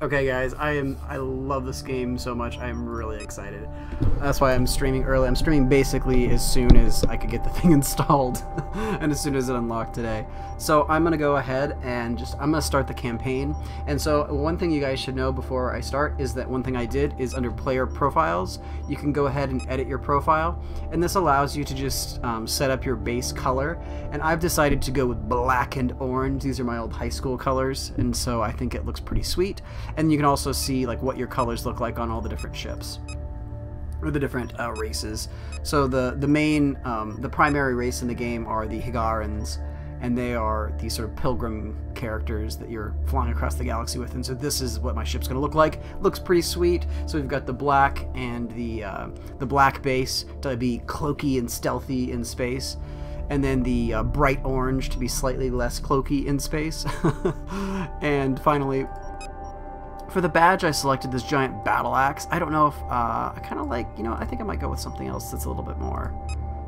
Okay guys, I love this game so much. I am really excited. That's why I'm streaming early. I'm streaming basically as soon as I could get the thing installed and as soon as it unlocked today. So I'm gonna go ahead and I'm gonna start the campaign. And so one thing you guys should know before I start is that one thing I did is under player profiles, you can go ahead and edit your profile, and this allows you to just set up your base color. And I've decided to go with black and orange. These are my old high school colors, and so I think it looks pretty sweet. And you can also see like what your colors look like on all the different ships or the different races. So the primary race in the game are the Higarans, and they are these sort of pilgrim characters that you're flying across the galaxy with. And so this is what my ship's going to look like. Looks pretty sweet. So we've got the black and the black base to be cloaky and stealthy in space, and then the bright orange to be slightly less cloaky in space. And finally, for the badge, I selected this giant battle axe. I don't know if I kind of like, I think I might go with something else that's a little bit more,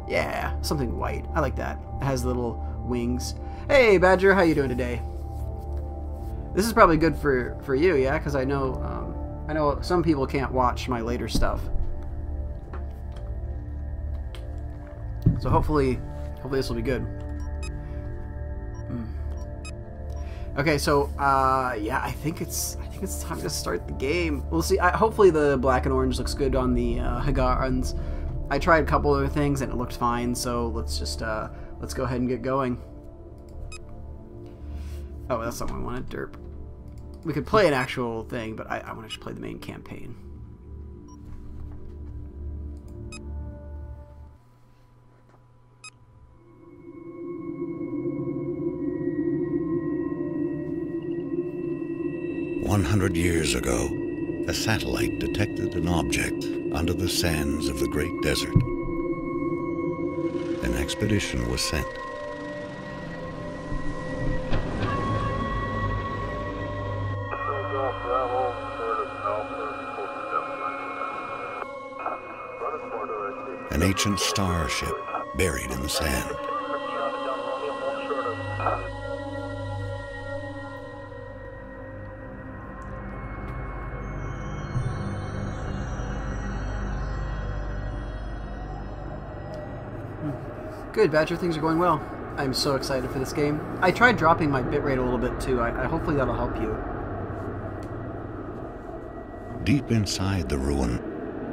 yeah, something white. I like that. It has little wings. Hey Badger, how you doing today? This is probably good for you, yeah, because I know some people can't watch my later stuff. So hopefully this will be good. Okay, so yeah, I think it's time to start the game. We'll see. Hopefully the black and orange looks good on the Higarans. I tried a couple other things and it looked fine, so let's just let's go ahead and get going. Oh, that's not what I wanted. Derp. We could play an actual thing, but I want to just play the main campaign. "100 years ago, a satellite detected an object under the sands of the Great Desert. An expedition was sent. An ancient starship buried in the sand. Good, Badger. Things are going well. I'm so excited for this game. I tried dropping my bitrate a little bit too. Hopefully that'll help you. Deep inside the ruin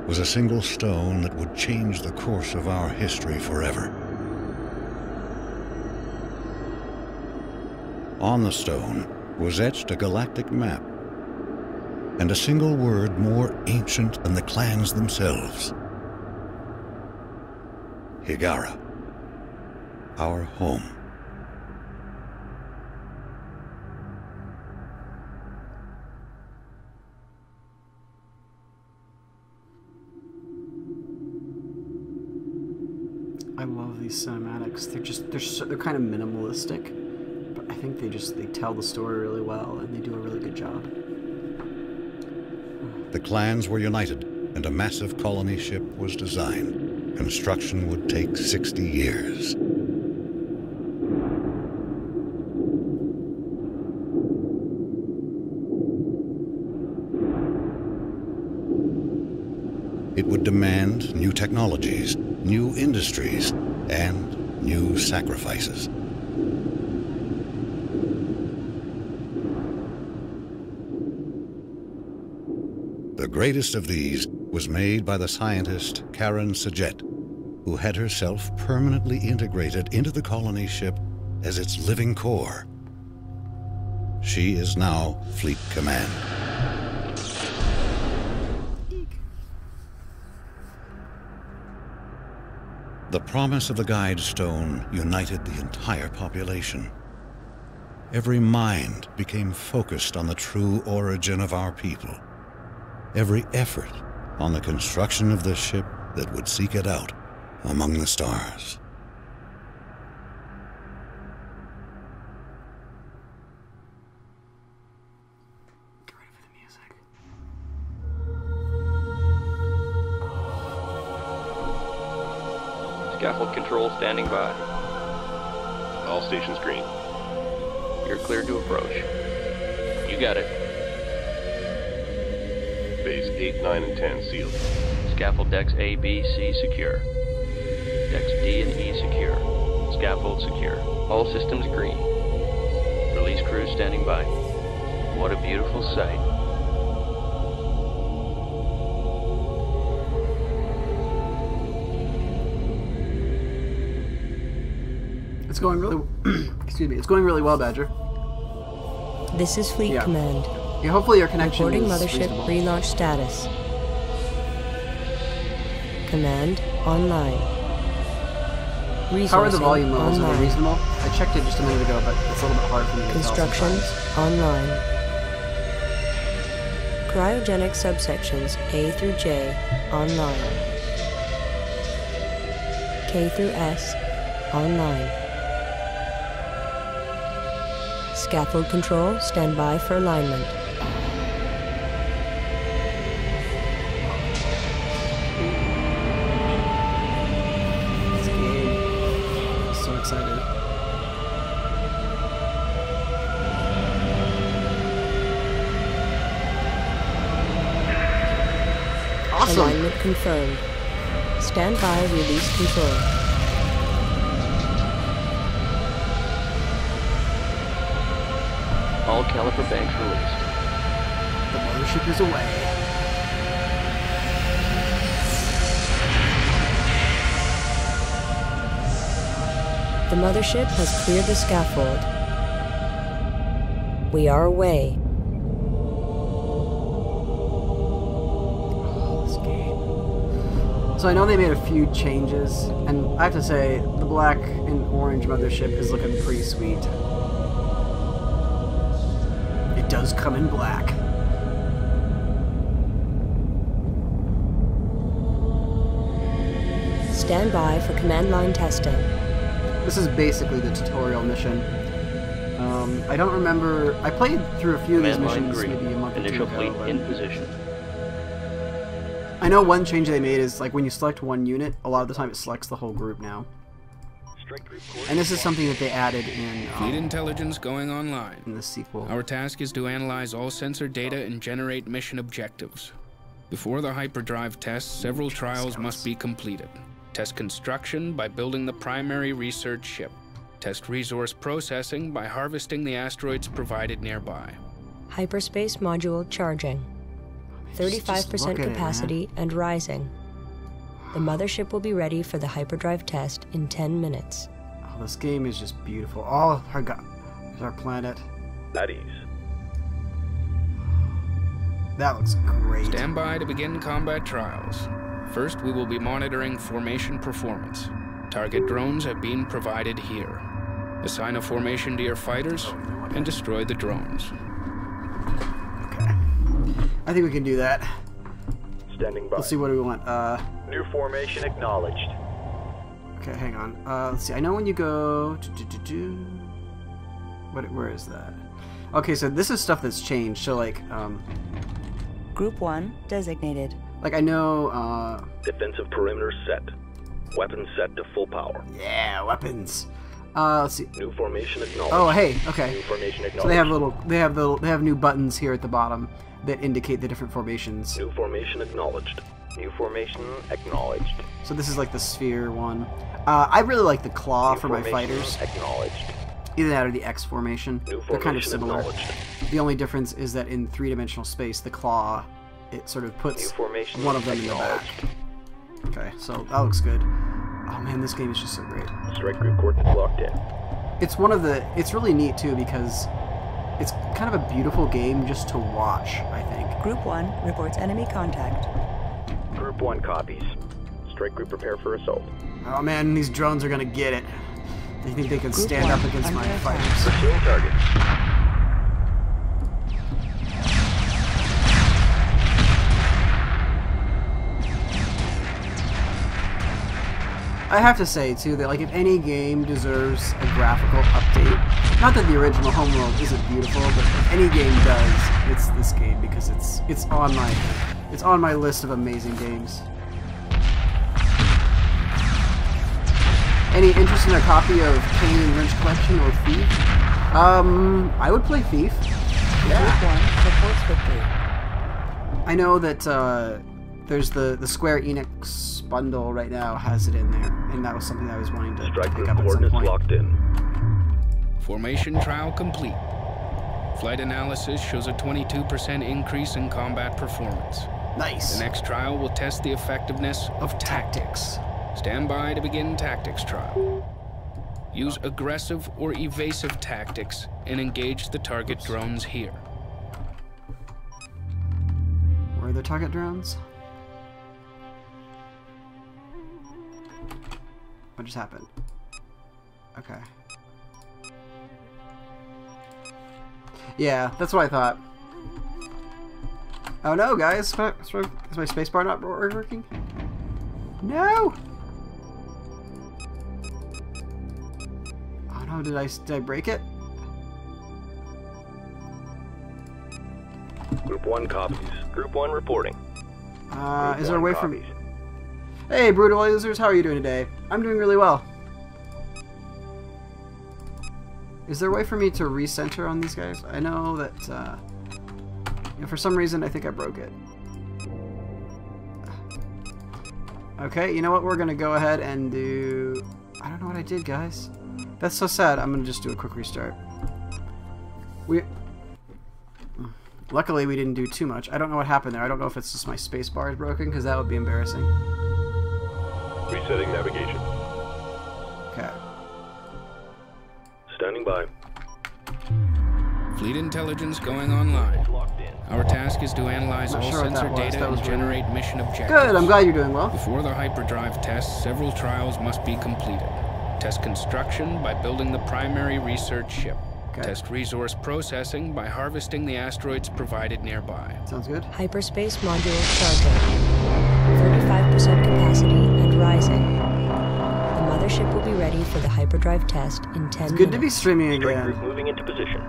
was a single stone that would change the course of our history forever. On the stone was etched a galactic map, and a single word more ancient than the clans themselves. Higara. Our home. I love these cinematics. They're kind of minimalistic, but I think they tell the story really well and they do a really good job. The clans were united and a massive colony ship was designed. Construction would take 60 years. It would demand new technologies, new industries, and new sacrifices. The greatest of these was made by the scientist Karen Sajet, who had herself permanently integrated into the colony ship as its living core. She is now Fleet Command. The promise of the Guide Stone united the entire population. Every mind became focused on the true origin of our people. Every effort on the construction of the ship that would seek it out among the stars. Get ready for the music. Scaffold control standing by. All stations green. You're cleared to approach. You got it. Bays 8, 9, and 10 sealed. Scaffold decks A, B, C secure. Decks D and E secure. Scaffold secure. All systems green. Release crew standing by. What a beautiful sight. It's going really excuse me, it's going really well, Badger. This is Fleet Command. Yeah, hopefully your connection Reporting is Mothership reasonable. relaunch status. Command online. Resourcing How are the volume levels? Are online. they reasonable? I checked it just a minute ago, but it's a little bit hard for me to Construction tell online. Cryogenic subsections A through J online. K through S online. Scaffold control, stand by for alignment. This game. I'm so excited. Awesome. Alignment confirmed. Stand by, release control. All caliper banks released. The mothership is away. The mothership has cleared the scaffold. We are away. This game. So I know they made a few changes, and I have to say, the black and orange mothership is looking pretty sweet. It does come in black. Stand by for command line testing. This is basically the tutorial mission. I don't remember. I played through a few of these Command line missions green. maybe a month or two Initial ago. fleet but in position. I know one change they made is like when you select one unit, a lot of the time it selects the whole group now. And this is something that they added Fleet in intelligence going online. the sequel. Our task is to analyze all sensor data and generate mission objectives. Before the hyperdrive test, several trials must be completed. Test construction by building the primary research ship. Test resource processing by harvesting the asteroids provided nearby. Hyperspace module charging. Just 35% look at it, capacity and rising. The mothership will be ready for the hyperdrive test in 10 minutes. Oh, this game is just beautiful. Oh, our God. There's our planet. At ease. That looks great. Stand by to begin combat trials. First, we will be monitoring formation performance. Target drones have been provided here. Assign a formation to your fighters and destroy the drones. Okay. I think we can do that. Standing by. Let's see what do we want. New formation acknowledged. Okay, hang on. Let's see. I know when you go. Where is that? Okay, so this is stuff that's changed. So like, Group 1 designated. like I know. Defensive perimeter set. Weapons set to full power. Yeah, weapons. Let's see. New formation acknowledged. Oh, hey. New Okay. formation acknowledged. So they have new buttons here at the bottom that indicate the different formations. New formation acknowledged. New formation acknowledged. So this is like the sphere one. I really like the claw New for my formation fighters. Acknowledged. Either that or the X formation. New They're kind of formation similar. acknowledged. The only difference is that in three-dimensional space, the claw, it sort of puts New formation one of them in the back. Okay, so that looks good. Oh man, this game is just so great. Strike group coordinates locked in. It's really neat too because it's kind of a beautiful game just to watch, I think. Group 1 reports enemy contact. Group 1 copies. Strike group prepare for assault. Oh man, these drones are gonna get it. They think they can Group stand 1 up against my under attack. fighters. Pursuing target. I have to say too that like if any game deserves a graphical update, not that the original Homeworld isn't beautiful, but if any game does, it's this game because it's on my list of amazing games. Any interest in a copy of Kane and Lynch Collection or Thief? I would play Thief. Group 1 reports victory. I know that there's the Square Enix bundle right now has it in there, and that was something I was wanting to Strike pick group up at some coordinates point. locked in. Formation trial complete. Flight analysis shows a 22% increase in combat performance. Nice. The next trial will test the effectiveness of tactics. Stand by to begin tactics trial. Use aggressive or evasive tactics and engage the target drones here. Where are the target drones? What just happened? Okay. Yeah, that's what I thought. Oh no, guys! Is my spacebar not working? No! Oh no, did I break it? Group 1 copies. Group 1 reporting. Is there a way for me? Hey, Brutal Users, how are you doing today? I'm doing really well. Is there a way for me to recenter on these guys? I know that, you know, for some reason I think I broke it. Okay, you know what? We're gonna go ahead and do... I don't know what I did, guys. That's so sad. I'm gonna just do a quick restart. Luckily, we didn't do too much. I don't know what happened there. I don't know if it's just my space bar is broken, because that would be embarrassing. Resetting navigation. Okay. Standing by. Fleet intelligence going online. Our task is to analyze all sure what sensor that was. data That was and weird. generate mission objectives. Good, I'm glad you're doing well. Before the hyperdrive tests, several trials must be completed. Test construction by building the primary research ship. Okay. Test resource processing by harvesting the asteroids provided nearby. Sounds good. Hyperspace module charging. 35% capacity and rising. The mothership will be ready for the hyperdrive test in 10 minutes. Good to be streaming Strike again. group moving into position.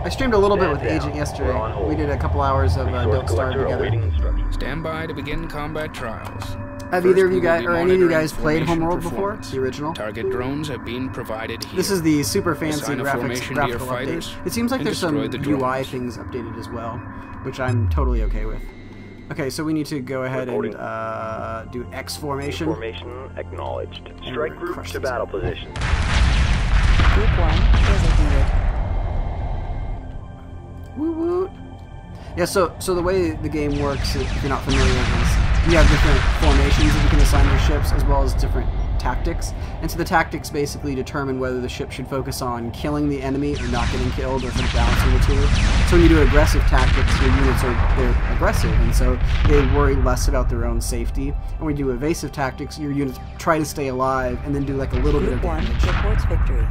I streamed a little bit with Stand down. Agent yesterday. We're on hold. We did a couple hours of Resource Don't Starve collector together. awaiting instructions. Stand by to begin combat trials. Have First, either of we you will guys, be or any of you monitoring guys played formation Homeworld before? performance. The original? Target drones have been provided here. This is the super fancy Assign a formation to your graphical fighters update. It seems like and there's some destroy the UI drones. things updated as well, which I'm totally okay with. Okay, so we need to go ahead and do X formation. Formation acknowledged. Strike we're group crushing to this. battle position. Group 1 designated. Woo woo. Yeah, so the way the game works, if you're not familiar with this, you have different formations that you can assign your ships, as well as different tactics. And so the tactics basically determine whether the ship should focus on killing the enemy or not getting killed, or sort of balancing the two. So when you do aggressive tactics, your units they're aggressive, and so they worry less about their own safety. And when you do evasive tactics, your units try to stay alive and then do like a little bit of Group 1 damage. reports victory.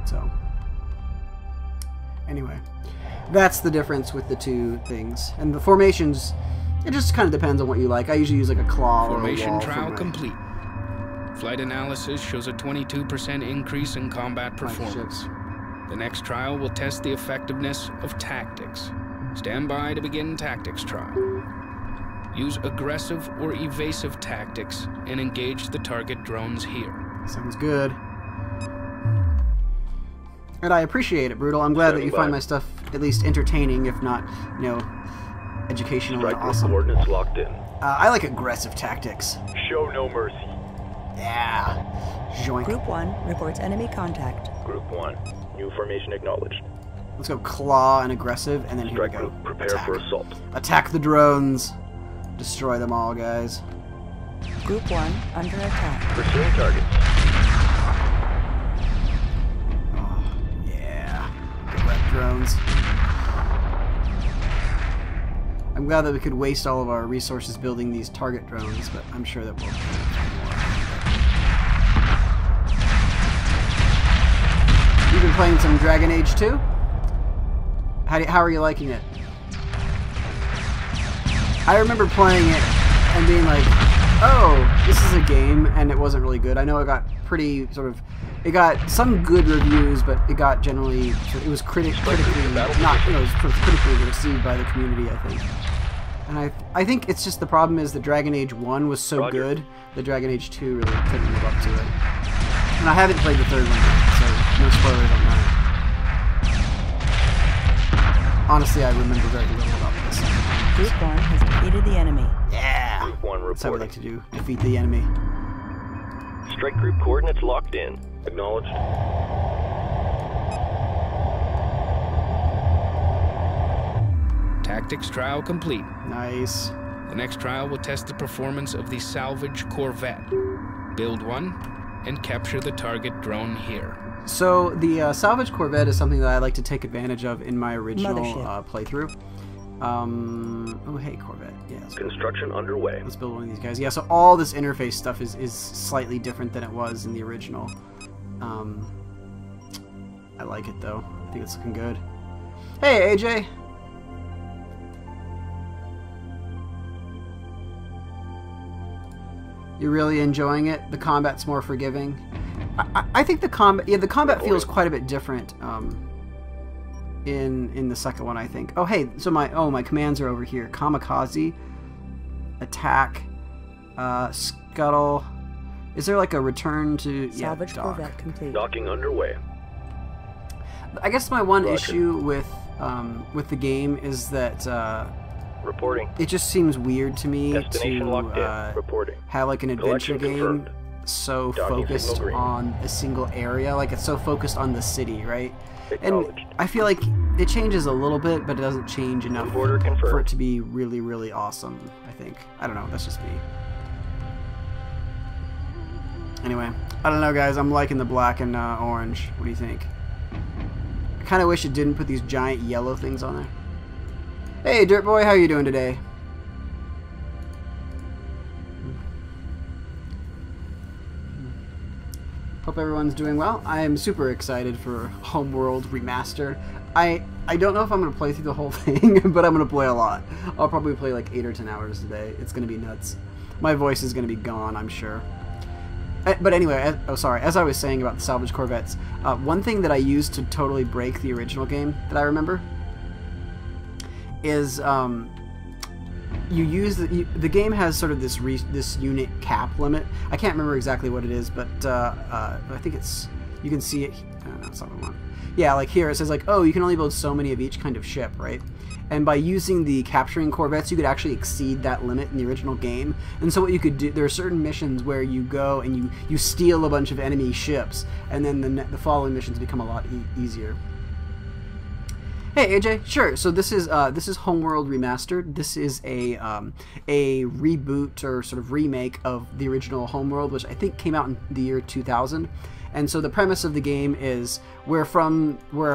So, anyway, that's the difference with the two things. And the formations, it just kind of depends on what you like. I usually use like a claw or a Formation wall for trial my complete. Flight analysis shows a 22% increase in combat performance. ships. The next trial will test the effectiveness of tactics. Stand by to begin tactics trial. Use aggressive or evasive tactics and engage the target drones here. Sounds good. And I appreciate it, Brutal. I'm glad that you find my stuff at least entertaining, if not, you know, educational and Strike group awesome. coordinates locked in. I like aggressive tactics. Show no mercy. Yeah. Joink. Group 1 reports enemy contact. Group 1. New formation acknowledged. Let's go claw and aggressive, and then here we Strike go. group prepare Attack. for assault. Attack the drones. Destroy them all, guys. Group 1 under attack. Pursuing targets. Oh, yeah. Good work, drones. I'm glad that we could waste all of our resources building these target drones, but I'm sure that we'll find more. You've been playing some Dragon Age 2? How are you liking it? I remember playing it and being like, oh, this is a game, and it wasn't really good. I know it got pretty sort of, it got some good reviews, but it got generally, it was critically, not, you know, it was critically received by the community, I think. And I think it's just the problem is that Dragon Age 1 was so good that Dragon Age 2 really couldn't live up to it. And I haven't played the third one yet, so no spoilers on that. honestly, I remember very little about this. Group 1 has defeated the enemy. Yeah! Group 1 That's how we like reporting. to do. Defeat the enemy. Strike group coordinates locked in. Acknowledged. Tactics trial complete. Nice. The next trial will test the performance of the salvage corvette. Build one and capture the target drone here. So the salvage corvette is something that I like to take advantage of in my original Mothership. playthrough. Oh hey corvette, yeah. Construction underway. Let's build one of these guys. Yeah, so all this interface stuff is slightly different than it was in the original. I like it though. I think it's looking good. Hey AJ. You're really enjoying it? The combat's more forgiving. I think the combat feels quite a bit different in the second one, I think. Oh hey, so my commands are over here. Kamikaze, attack, scuttle. Is there like a return to Salvage dock. corvette complete. Docking underway. I guess my one Roger. issue with the game is that Reporting. it just seems weird to me Destination locked in. to Reporting. have like an adventure Collection game confirmed. so Docking focused signal green. on a single area, like it's so focused on the city, right? And Acknowledged. I feel like it changes a little bit, but it doesn't change enough Order confirmed. for it to be really, really awesome, I think. I don't know, that's just me. Anyway, I don't know guys, I'm liking the black and orange. What do you think? I kind of wish it didn't put these giant yellow things on there. Hey Dirt Boy, how you doing today? Hope everyone's doing well. I am super excited for Homeworld Remastered. I don't know if I'm going to play through the whole thing, but I'm going to play a lot. I'll probably play like 8 or 10 hours a day. It's going to be nuts. My voice is going to be gone, I'm sure. But anyway, as I was saying about the salvage corvettes, one thing that I used to totally break the original game that I remember is you use the game has sort of this unit cap limit. I can't remember exactly what it is, but I think it's, you can see it. No, that's not what I want. Yeah, like here it says like, oh, you can only build so many of each kind of ship, right? And by using the capturing corvettes, you could actually exceed that limit in the original game. And so what you could do, there are certain missions where you go and you steal a bunch of enemy ships, and then the following missions become a lot easier. Hey AJ, sure. So this is Homeworld Remastered. This is a reboot or sort of remake of the original Homeworld, which I think came out in the year 2000. And so the premise of the game is we're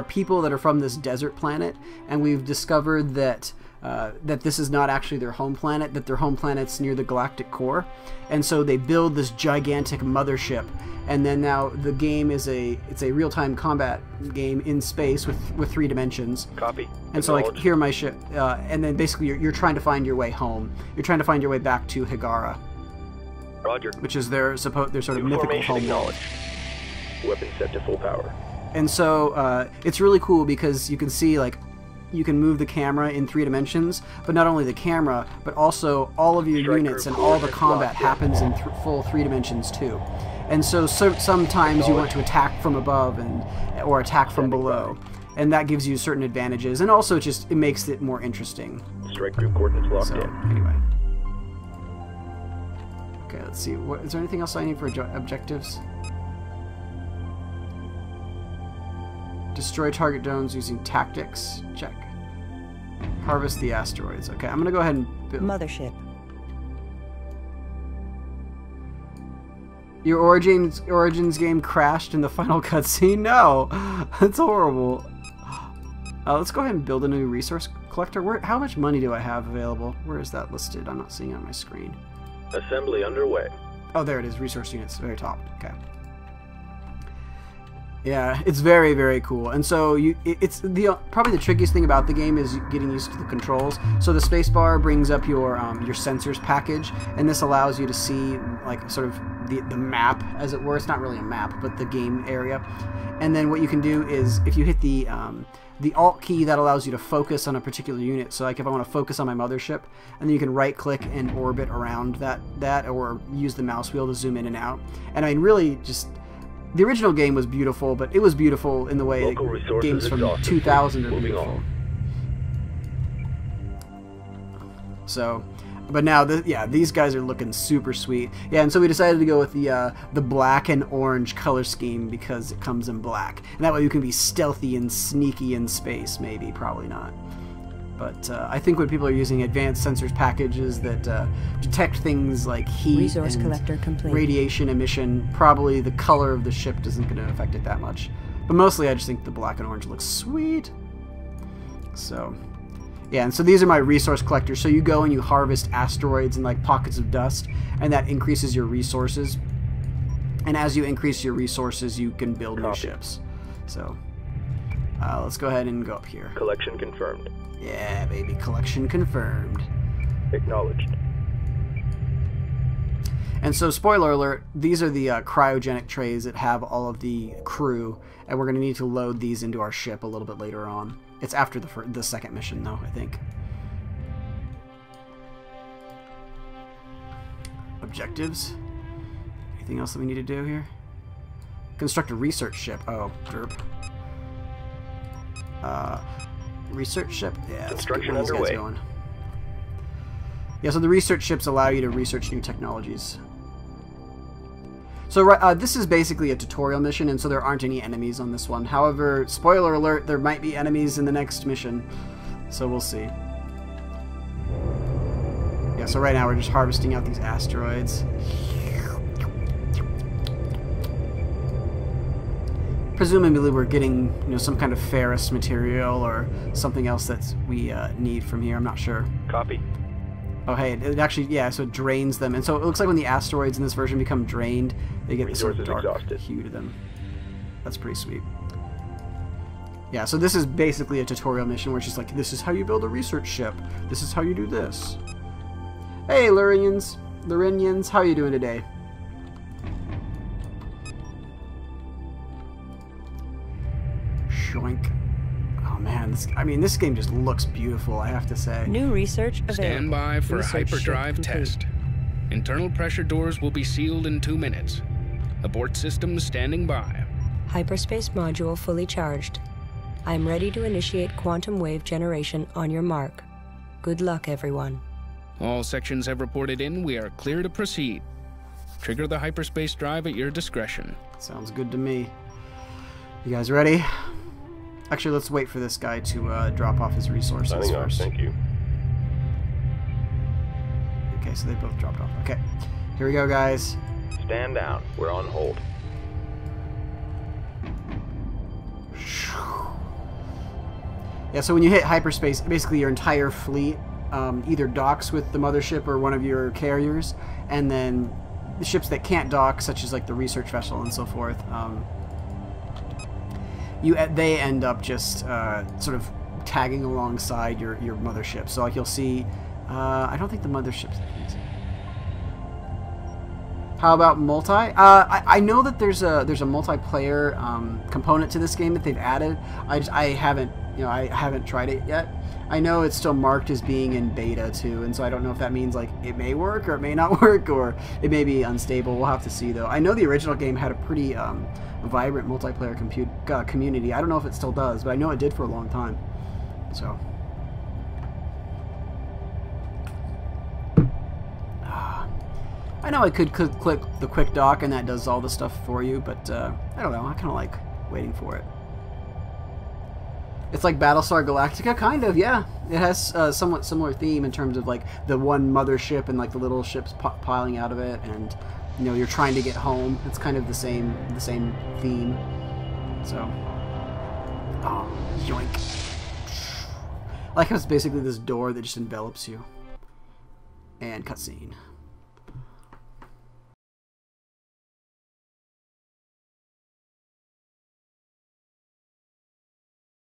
people that are from this desert planet, and we've discovered that that this is not actually their home planet, that their home planet's near the galactic core. And so they build this gigantic mothership, and then now the game is it's a real-time combat game in space with 3 dimensions. Copy. And so like here are my ship, and then basically you're trying to find your way home. You're trying to find your way back to Higara, Roger. which is their sort of New mythical formation home world. acknowledged. Weapon set to full power. And so it's really cool because you can see like you can move the camera in 3 dimensions, but not only the camera, but also all of your Strike units group and all the coordinates combat locked in. happens in full 3 dimensions too. And so sometimes you want to attack from above or attack from below, and that gives you certain advantages, and also it makes it more interesting. Strike group coordinates locked So in. anyway, okay, let's see. Is there anything else I need for objectives? Destroy target drones using tactics. Check. Harvest the asteroids. Okay, I'm gonna go ahead and build. Mothership. Your Origins game crashed in the final cutscene? No! That's horrible. Let's go ahead and build a new resource collector. How much money do I have available? Where is that listed? I'm not seeing it on my screen. Assembly underway. Oh, there it is. Resource units, very top. Okay. Yeah, it's very, very cool. And so it's probably the trickiest thing about the game is getting used to the controls. So the spacebar brings up your sensors package, and this allows you to see like sort of the map, as it were. It's not really a map, but the game area. And then what you can do is if you hit the Alt key, that allows you to focus on a particular unit. So like if I want to focus on my mothership, and then you can right click and orbit around that or use the mouse wheel to zoom in and out. And I mean, really just the original game was beautiful, but it was beautiful in the way Local resources games from exhausted. 2000 are Moving beautiful. on. So, but now, yeah, these guys are looking super sweet. Yeah, and so we decided to go with the black and orange color scheme because it comes in black, and that way you can be stealthy and sneaky in space. Maybe, probably not. But I think when people are using advanced sensors packages that detect things like heat Resource and collector complete. radiation emission, probably the color of the ship isn't going to affect it that much. But mostly I just think the black and orange looks sweet. So, yeah, and so these are my resource collectors. So you go and you harvest asteroids and like pockets of dust, and that increases your resources. And as you increase your resources, you can build new ships. So, let's go ahead and go up here. Collection confirmed. Yeah, baby, collection confirmed. Acknowledged. And so, spoiler alert, these are the cryogenic trays that have all of the crew, and we're going to need to load these into our ship a little bit later on. It's after the second mission, though, I think. Objectives. Anything else that we need to do here? Construct a research ship. Oh, derp. Research ship? Yeah, Construction let's get these guys underway. going. Yeah, so the research ships allow you to research new technologies. So this is basically a tutorial mission, and so there aren't any enemies on this one. However, spoiler alert, there might be enemies in the next mission. So we'll see. Yeah, so right now we're just harvesting out these asteroids. Presumably we're getting, you know, some kind of ferrous material or something else that we need from here. I'm not sure. Copy. Oh, hey, it actually, yeah, so it drains them. And so it looks like when the asteroids in this version become drained, they get this sort of Resources dark exhausted. hue to them. That's pretty sweet. Yeah, so this is basically a tutorial mission where it's just like, this is how you build a research ship. This is how you do this. Hey, Lurinians, how are you doing today? Shoink. Oh man, this game just looks beautiful, I have to say. New research available. Stand by for a Research ship hyperdrive complete. test. Internal pressure doors will be sealed in 2 minutes. Abort systems standing by. Hyperspace module fully charged. I am ready to initiate quantum wave generation on your mark. Good luck, everyone. All sections have reported in. We are clear to proceed. Trigger the hyperspace drive at your discretion. Sounds good to me. You guys ready? Actually, let's wait for this guy to drop off his resources Signing off, first. thank you. Okay, so they both dropped off. Okay, here we go, guys. Stand down. We're on hold. Yeah, so when you hit hyperspace, basically your entire fleet either docks with the mothership or one of your carriers, and then the ships that can't dock, such as like the research vessel and so forth, they end up just sort of tagging alongside your mothership. So like you'll see, I don't think the mothership's. How about multi? I know that there's a multiplayer component to this game that they've added. I haven't tried it yet. I know it's still marked as being in beta too, and so I don't know if that means like it may work or it may not work or it may be unstable. We'll have to see though. I know the original game had a pretty vibrant multiplayer community. I don't know if it still does, but I know it did for a long time. So. I know I could click the quick dock and that does all the stuff for you, but I don't know. I kind of like waiting for it. It's like Battlestar Galactica, kind of, yeah. It has a somewhat similar theme in terms of like the one mothership and like the little ships piling out of it, and you know you're trying to get home. It's kind of the same theme. So, oh, yoink! Like it's basically this door that just envelops you. And cutscene.